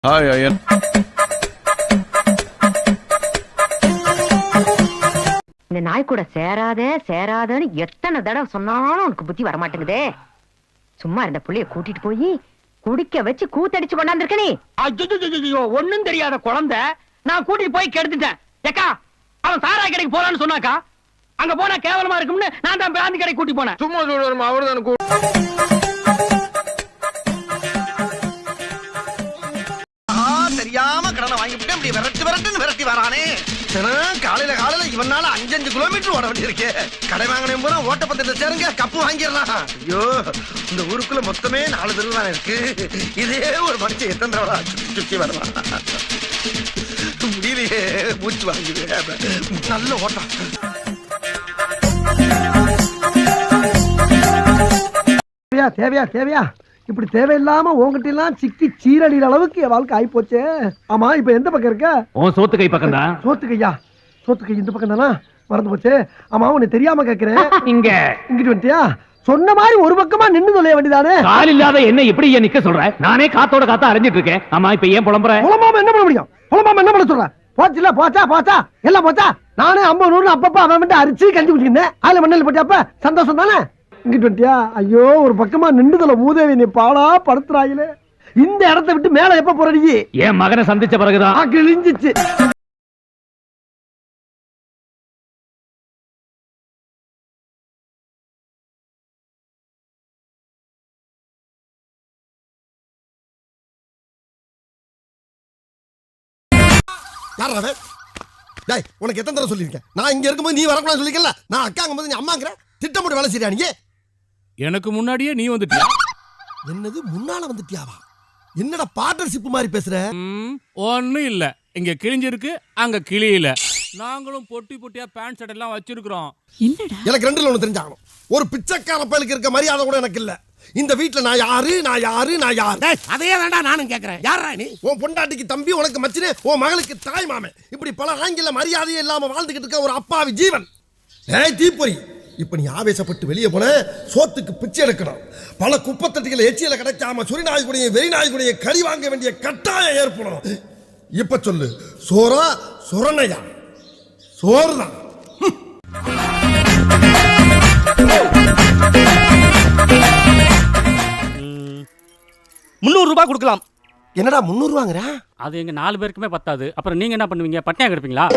Hi ஐயன். இந்த நாய் கூட சேராதன்னு எத்தனை தடவை சொன்னாலும் உனக்கு புத்தி வரமாட்டேங்குதே. சும்மா இருந்த புள்ளைய கூட்டிட்டு போய் குடிக்க வச்சு கூத்தடிச்சு கொண்டாந்துருக்க நீ. ஐயோ, ஒண்ணும் தெரியாத குழந்தை நான் கூட்டிட்டு போய் கெடுத்துட்டேன். ஏக்கா, அவன் சாராய் கடைக்கு போறான்னு சொன்னாக்கா, அங்க போனா கேவலமா இருக்கும்னு நான் தான் பிராந்தி கடைக்கு கூட்டி போனேன். சும்மா சொல்லுவாரு அவர்தான். தெரியாம கடனை வாங்கிவிட்டு அப்படி விரட்டி வரானே. காலையில இவனால 5 கிலோமீட்டர் ஓட வேண்டி இருக்கு. கடை வாங்கினேன் போனா ஓட்டப்பந்தயத்தை சேருங்க, கப்பு வாங்கிடலாம். ஐயோ, இந்த ஊருக்குள்ள மொத்தமே 4 தெரு தான் இருக்கு. இதே ஒரு மனுஷன் எத்தனை தடவை சுத்தி வரலாம். முடியலையே, மூச்சு வாங்குது. நல்ல ஓட்டம். தேவையா இப்படி தேவையில்லாம உங்ககிட்ட எல்லாம் சிக்கி சீரழிற அளவுக்கு என் வாழ்க்கை ஆயி போச்சே. ஆமா, இப்ப எந்த பக்கம் இருக்க? சோத்து கை பக்கம் தான். சோத்து கை இந்த பக்கம் தானா? மறந்து போச்சு. ஆமா, உனக்கு தெரியாம கேக்குறேன். இங்கிட்டு வந்துட்டியா? சொன்ன மாதிரி ஒரு பக்கமா நின்னு சொல்ல வேண்டியதானே. கால் இல்லாத என்ன எப்படி நிக்க சொல்ற? நானே காத்தோட காத்தா அரைஞ்சிட்டு இருக்கேன். ஆமா, இப்ப ஏன் புலம்புறேன்? புலம்பாம என்ன பண்ண முடியும்? புலம்பாம என்ன பண்ண சொல்ற? போச்சுல, போச்சா எல்லாம் போச்சா. நானே 50 100 அப்பப்ப அவன் மட்டும் அரிச்சு கஞ்சி குடிச்சிருந்தேன். அதுல மண்ணல் போட்டியாப்ப சந்தோஷம் தானே. இங்கிட்டு வந்துட்டியா? ஐயோ, ஒரு பக்கமா நின்றுதல மூதேவி நீ பாடா படுத்துறாயிலே. இந்த இடத்தை விட்டு மேல எப்ப போற நீ? என் மகனை சந்திச்ச பிறகுதான் கிழிஞ்சிச்சு. உனக்கு எத்தனை தடவை சொல்லிருக்கேன்? நான் இங்க இருக்கும்போது நீ வரக்கூடாது சொல்லிக்கல. நான் அக்காங்க போது நீ அம்மாங்கிற திட்டம் போட்டு வேலை செய்யா நீ? எனக்கு முன்னாடியே நீ வந்துட்டியா? என்னது முன்னால வந்துட்டியாவா? என்னடா பார்ட்னர்ஷிப் மாதிரி பேசுற? ஒன்னும் இல்ல, இங்க கிழிஞ்சிருக்கு, அங்க கிளியில. நாங்களும் பொட்டி பொட்டியா பேண்ட் ஷர்ட் எல்லாம் வச்சிருக்கிறோம். எனக்கு ரெண்டுல ஒண்ணு தெரிஞ்சாகணும். ஒரு பிச்சைக்கார பயலுக்கு இருக்க மரியாதை கூட எனக்கு இல்ல. இந்த வீட்டுல நான் யாரு? அதையே வேண்டாம் நானும் கேக்குறேன். யாரா நீ? உன் பொண்டாட்டிக்கு தம்பி, உனக்கு மச்சினே, உன் மகளுக்கு தாய் மாமன், இப்படி பல ஆங்கில மரியாதையே இல்லாம வாழ்ந்துகிட்டு இருக்க ஒரு அப்பாவி ஜீவன். தீப்பொறி, இப்ப நீ ஆவேசப்பட்டு வெளியே போன சோத்துக்கு பிச்சை எடுக்கணும். பல குப்பத்தட்டிகளை எச்சியில கிடைக்காம சுரிநாய் கூடிய வெறிநாய் கூடிய கறி வாங்க வேண்டிய கட்டாயம் ஏற்படும். இப்ப சொல்லு, சோறா சுரணையா? சோறுதான். 300 ரூபாய் கொடுக்கலாம். என்னடா 300 ரூபாங்கற? அது எங்க 4 பேருக்குமே பத்தாது. அப்புறம் நீங்க என்ன பண்ணுவீங்க? பட்னியா கிடப்பீங்களா?